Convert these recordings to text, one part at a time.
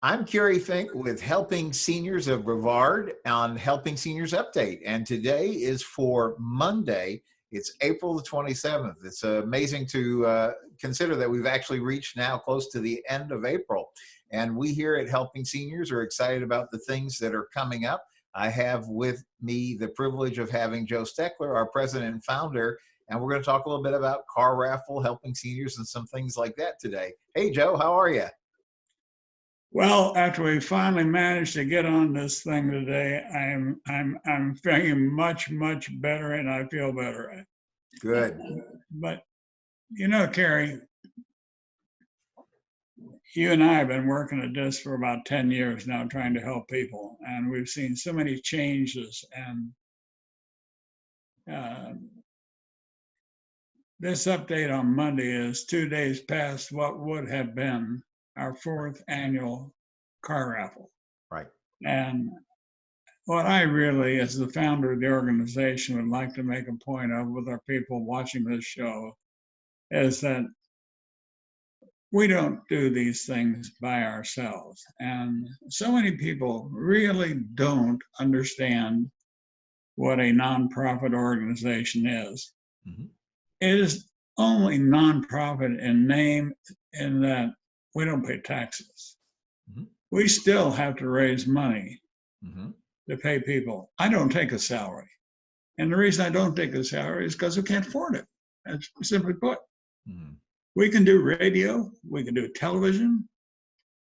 I'm Kerry Fink with Helping Seniors of Brevard on Helping Seniors Update. And today is for Monday. It's April the 27th. It's amazing to consider that we've actually reached now close to the end of April. And we here at Helping Seniors are excited about the things that are coming up. I have with me the privilege of having Joe Steckler, our president and founder. And we're going to talk a little bit about car raffle, helping seniors, and some things like that today. Hey, Joe, how are you? Well, after we finally managed to get on this thing today, I'm feeling much better, and I feel better. Good. But you know, Kerry, you and I have been working at this for about 10 years now, trying to help people, and we've seen so many changes. And this update on Monday is 2 days past what would have been our 4th annual car raffle. Right. And what I really, as the founder of the organization, would like to make a point of with our people watching this show is that we don't do these things by ourselves. And so many people really don't understand what a nonprofit organization is. Mm-hmm. It is only nonprofit in name, in that we don't pay taxes. Mm-hmm. We still have to raise money Mm-hmm. to pay people. I don't take a salary. And the reason I don't take a salary is because we can't afford it. That's simply put. Mm-hmm. We can do radio, we can do television,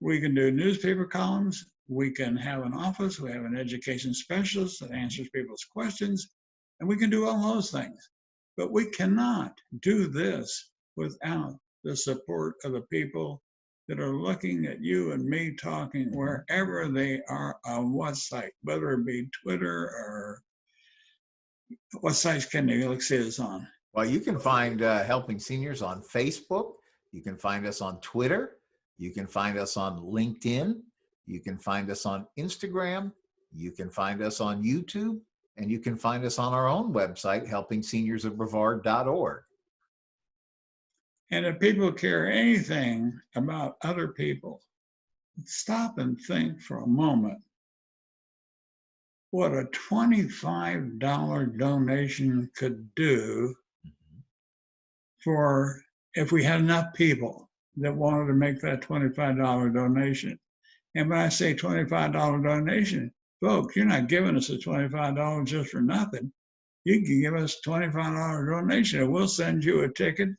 we can do newspaper columns, we can have an office, we have an education specialist that answers people's questions, and we can do all those things. But we cannot do this without the support of the people that are looking at you and me talking wherever they are on what site, whether it be Twitter or what sites can they look see us on? Well, you can find Helping Seniors on Facebook. You can find us on Twitter. You can find us on LinkedIn. You can find us on Instagram. You can find us on YouTube. And you can find us on our own website, helpingseniorsofbrevard.org. And if people care anything about other people, stop and think for a moment what a $25 donation could do for if we had enough people that wanted to make that $25 donation. And when I say $25 donation, folks, you're not giving us a $25 just for nothing. You can give us a $25 donation and we'll send you a ticket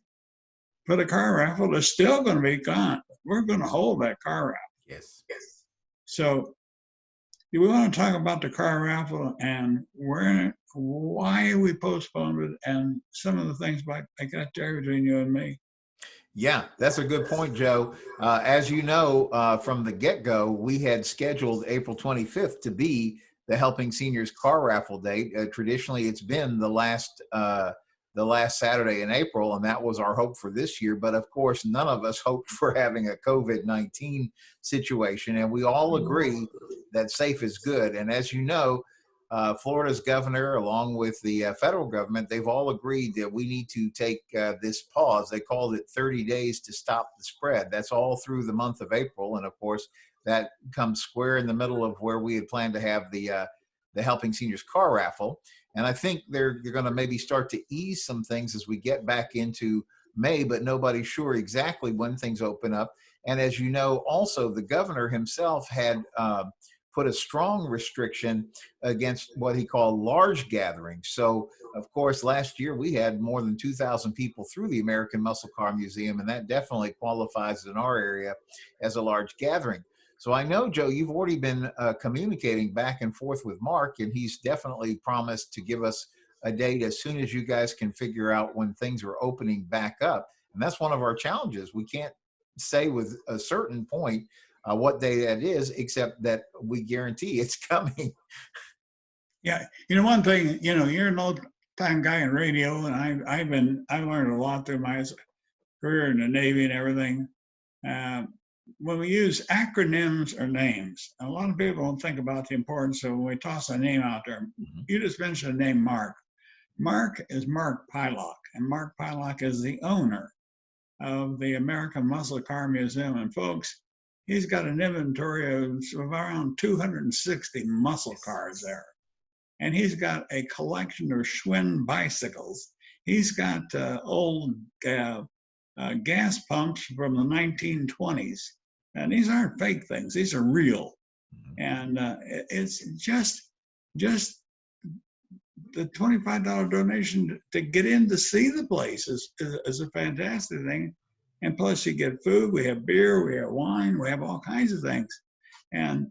for the car raffle. It's still going to be gone. We're going to hold that car raffle. Yes. So do we want to talk about the car raffle and why we postponed it and some of the things I got there between you and me? Yeah, that's a good point, Joe. As you know, from the get-go, we had scheduled April 25th to be the Helping Seniors Car Raffle date. Traditionally, it's been the last Saturday in April, and that was our hope for this year. But of course, none of us hoped for having a COVID-19 situation, and we all agree that safe is good. And as you know, Florida's governor, along with the federal government, they've all agreed that we need to take this pause. They called it 30 days to stop the spread. That's all through the month of April. And of course, that comes square in the middle of where we had planned to have the Helping Seniors Car Raffle. And I think they're going to maybe start to ease some things as we get back into May, but nobody's sure exactly when things open up. And as you know, also the governor himself had put a strong restriction against what he called large gatherings. So, of course, last year we had more than 2,000 people through the American Muscle Car Museum, and that definitely qualifies in our area as a large gathering. So I know, Joe, you've already been communicating back and forth with Mark, and he's definitely promised to give us a date as soon as you guys can figure out when things are opening back up. And that's one of our challenges. We can't say with a certain point what day that is, except that we guarantee it's coming. Yeah, you know, one thing, you know, you're an old time guy in radio, and I learned a lot through my career in the Navy and everything. When we use acronyms or names, a lot of people don't think about the importance of when we toss a name out there. Mm-hmm. You just mentioned the name Mark. Mark is Mark Pylock, and Mark Pylock is the owner of the American Muscle Car Museum. And folks, he's got an inventory of around 260 muscle cars there. And he's got a collection of Schwinn bicycles. He's got old gas pumps from the 1920s. And these aren't fake things, these are real. And it's just the $25 donation to get in to see the place is a fantastic thing. And plus you get food, we have beer, we have wine, we have all kinds of things. And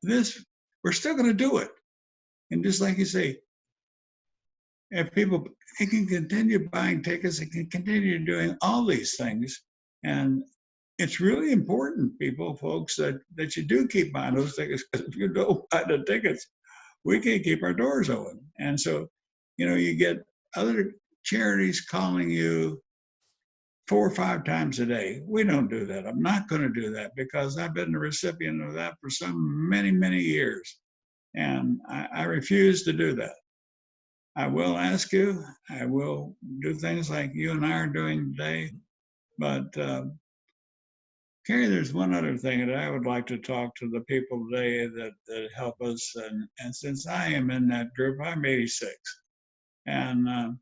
this, we're still gonna do it. And just like you say, if people, they can continue buying tickets, they can continue doing all these things. And it's really important, folks, that you do keep buying those tickets, because if you don't buy the tickets, we can't keep our doors open. And so, you get other charities calling you 4 or 5 times a day. We don't do that. I'm not going to do that, because I've been the recipient of that for so many, many years. And I refuse to do that. I will ask you, I will do things like you and I are doing today. But Kerry, there's one other thing that I would like to talk to the people today that help us. And since I am in that group, I'm 86. And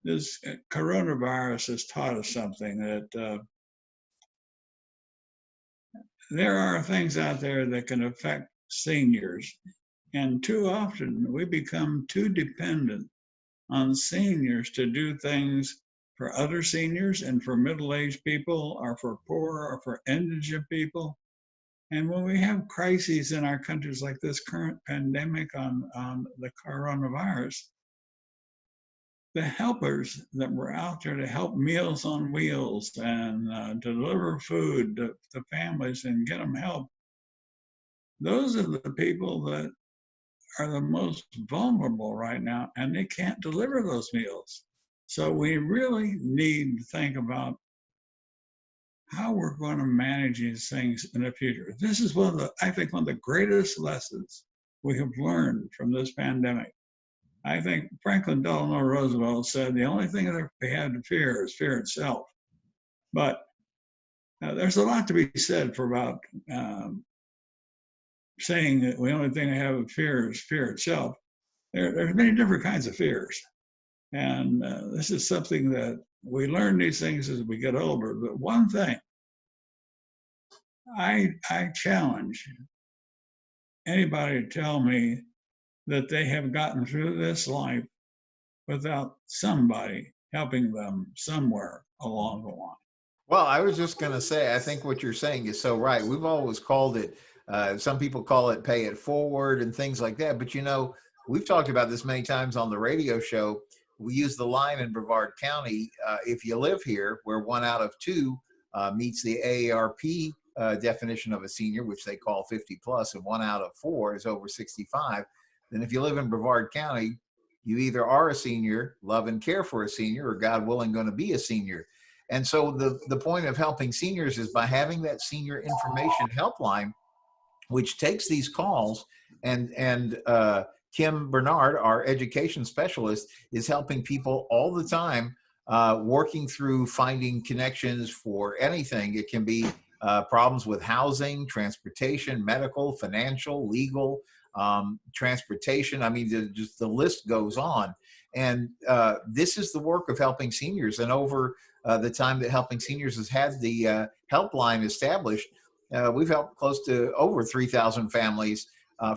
this coronavirus has taught us something, that there are things out there that can affect seniors. And too often we become too dependent on seniors to do things for other seniors and for middle-aged people, or for poor, or for indigent people. And when we have crises in our countries like this current pandemic on the coronavirus, the helpers that were out there to help Meals on Wheels and deliver food to families and get them help, those are the people that are the most vulnerable right now, and they can't deliver those meals. So we really need to think about how we're going to manage these things in the future. This is I think one of the greatest lessons we have learned from this pandemic. I think Franklin Delano Roosevelt said the only thing that we had to fear is fear itself. But there's a lot to be said about saying that the only thing I have to fear is fear itself. There's many different kinds of fears. And this is something that we learn these things as we get older. But one thing, I challenge anybody to tell me that they have gotten through this life without somebody helping them somewhere along the line. Well, I was just going to say, I think what you're saying is so right. We've always called it, some people call it pay it forward and things like that. But, we've talked about this many times on the radio show. We use the line in Brevard County, if you live here, where 1 out of 2 meets the AARP definition of a senior, which they call 50 plus, and 1 out of 4 is over 65. Then if you live in Brevard County, you either are a senior, love and care for a senior, or God willing, going to be a senior. And so the point of Helping Seniors is by having that senior information helpline, which takes these calls, and Kim Bernard, our education specialist, is helping people all the time, working through finding connections for anything. It can be problems with housing, transportation, medical, financial, legal, transportation. I mean, just the list goes on. And this is the work of Helping Seniors. And over the time that Helping Seniors has had the helpline established, we've helped close to over 3,000 families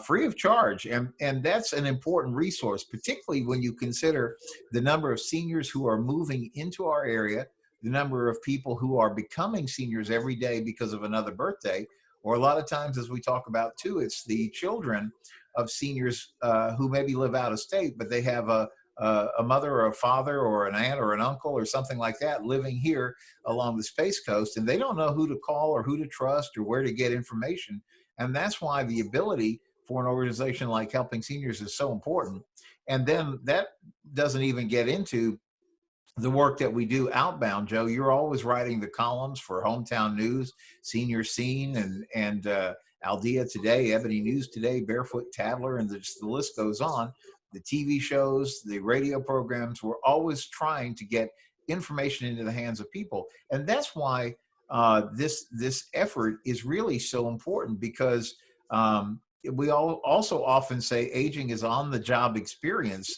free of charge. And that's an important resource, particularly when you consider the number of seniors who are moving into our area, the number of people who are becoming seniors every day because of another birthday, or a lot of times, as we talk about too, it's the children of seniors who maybe live out of state, but they have a mother or a father or an aunt or an uncle or something like that living here along the Space Coast, and they don't know who to call or who to trust or where to get information. And that's why the ability for an organization like Helping Seniors is so important. And then that doesn't even get into the work that we do outbound. Joe, you're always writing the columns for Hometown News, Senior Scene, and Aldea Today, Ebony News Today, Barefoot Tattler, and the list goes on. The TV shows, the radio programs, we're always trying to get information into the hands of people. And that's why this effort is really so important because we all also often say aging is on the job experience,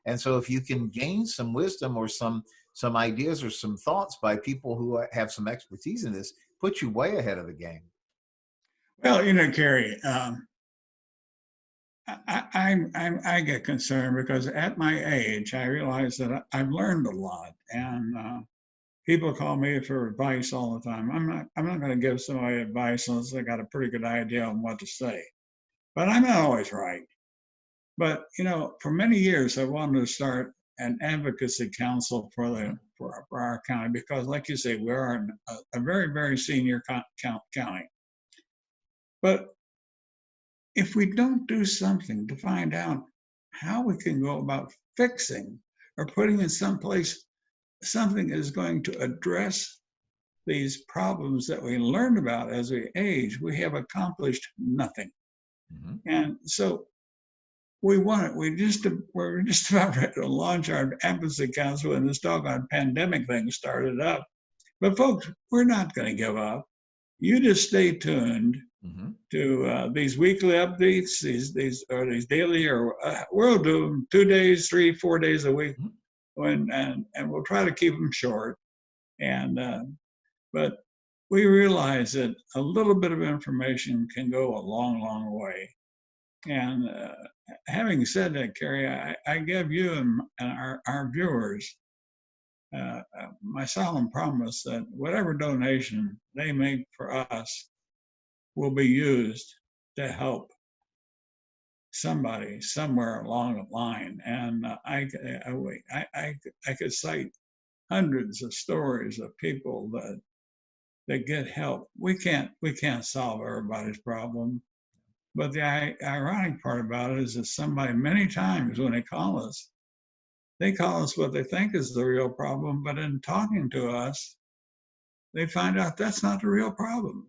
and so if you can gain some wisdom or some ideas or some thoughts by people who have some expertise in this, put you way ahead of the game. Well, Kerry, I get concerned because at my age, I realize that I've learned a lot, and people call me for advice all the time. I'm not going to give somebody advice unless I got a pretty good idea on what to say. But I'm not always right. But for many years, I wanted to start an advocacy council for our county because, like you say, we are a very, very senior county. But if we don't do something to find out how we can go about fixing or putting in some place something is going to address these problems that we learned about as we age, we have accomplished nothing. Mm-hmm. And so we're just about ready to launch our advocacy council when this doggone pandemic thing started up. But folks, we're not going to give up. You just stay tuned Mm-hmm. to these weekly updates, these daily, or we'll do them 2 days, 3, 4 days a week, and we'll try to keep them short. And but we realize that a little bit of information can go a long, long way. And having said that, Kerry, I give you and our viewers my solemn promise that whatever donation they make for us will be used to help somebody somewhere along the line. And I could cite hundreds of stories of people that get help. We can't solve everybody's problem, but the ironic part about it is that somebody many times when they call us what they think is the real problem, but in talking to us, they find out that's not the real problem.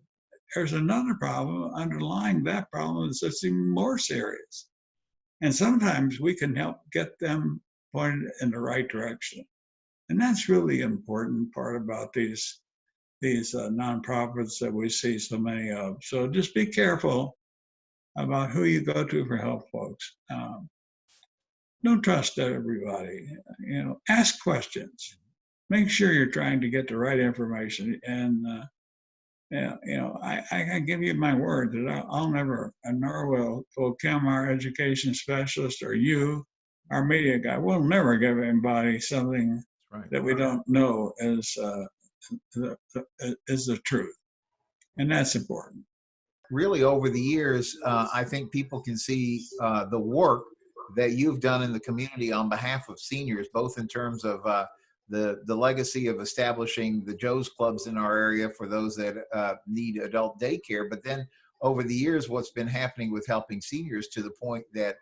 There's another problem underlying that problem that's even more serious. And sometimes we can help get them pointed in the right direction. And that's really the important part about these nonprofits that we see so many of. So just be careful about who you go to for help, folks. Don't trust everybody. Ask questions. Make sure you're trying to get the right information. And I can give you my word that I'll never, nor will Kim, our education specialist, or you, our media guy, will never give anybody something that we don't know is the truth. And that's important. Really, over the years, I think people can see the work that you've done in the community on behalf of seniors, both in terms of the legacy of establishing the Joe's Clubs in our area for those that need adult daycare, but then over the years, what's been happening with Helping Seniors to the point that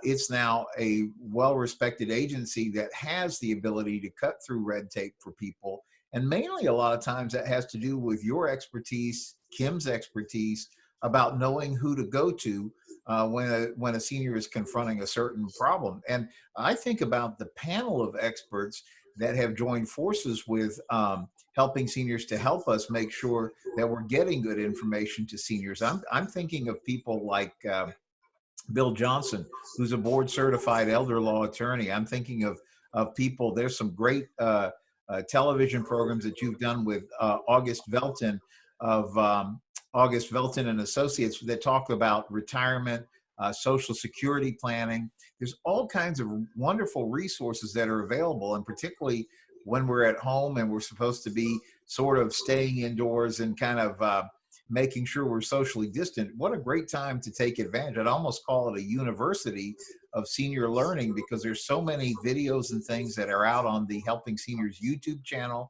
it's now a well-respected agency that has the ability to cut through red tape for people. And mainly a lot of times that has to do with your expertise, Kim's expertise, about knowing who to go to when a senior is confronting a certain problem. And I think about the panel of experts that have joined forces with Helping Seniors to help us make sure that we're getting good information to seniors. I'm thinking of people like Bill Johnson, who's a board certified elder law attorney. I'm thinking of people, there's some great television programs that you've done with August Velton of August Velton and Associates that talk about retirement, Social Security planning. There's all kinds of wonderful resources that are available, and particularly when we're at home and we're supposed to be sort of staying indoors and kind of making sure we're socially distant. What a great time to take advantage. I'd almost call it a university of senior learning because there's so many videos and things that are out on the Helping Seniors YouTube channel.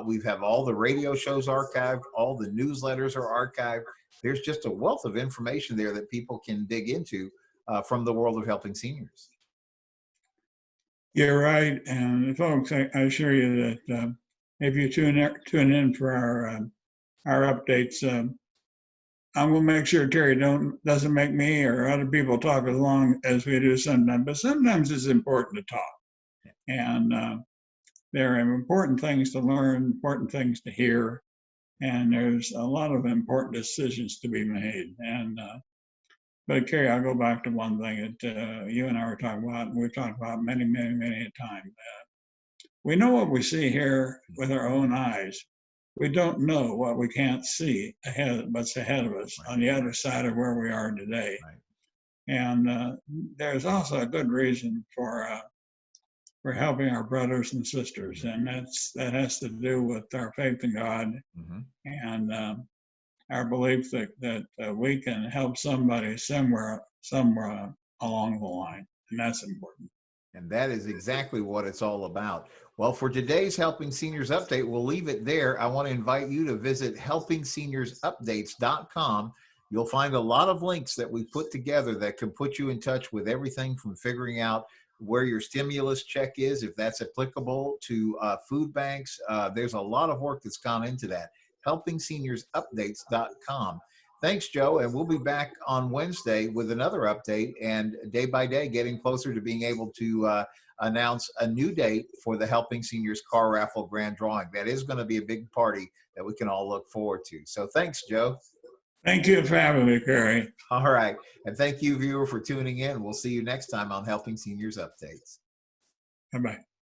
We have all the radio shows archived, all the newsletters are archived. There's just a wealth of information there that people can dig into from the world of Helping Seniors. You're right. And folks, I assure you that if you tune in for our updates, I'm going to make sure Terry doesn't make me or other people talk as long as we do sometimes. But sometimes it's important to talk. And there are important things to learn, important things to hear. and there's a lot of important decisions to be made. But Kerry, I'll go back to one thing that you and I were talking about, and we've talked about many, many, many a time. We know what we see here with our own eyes. We don't know what we can't see ahead, what's ahead of us on the other side of where we are today. Right. And there's also a good reason for helping our brothers and sisters, and that has to do with our faith in God and our belief that we can help somebody somewhere along the line, and that's important. And that is exactly what it's all about. Well, for today's Helping Seniors Update, we'll leave it there. I want to invite you to visit helpingseniorsupdates.com. You'll find a lot of links that we put together that can put you in touch with everything from figuring out where your stimulus check is, if that's applicable, to food banks. There's a lot of work that's gone into that. helpingseniorsupdates.com. Thanks, Joe, and we'll be back on Wednesday with another update, and day by day getting closer to being able to announce a new date for the Helping Seniors Car Raffle Grand Drawing. That is going to be a big party that we can all look forward to. So thanks, Joe. Thank you for having me, Kerry. All right, and thank you, viewer, for tuning in. We'll see you next time on Helping Seniors Updates. Bye-bye.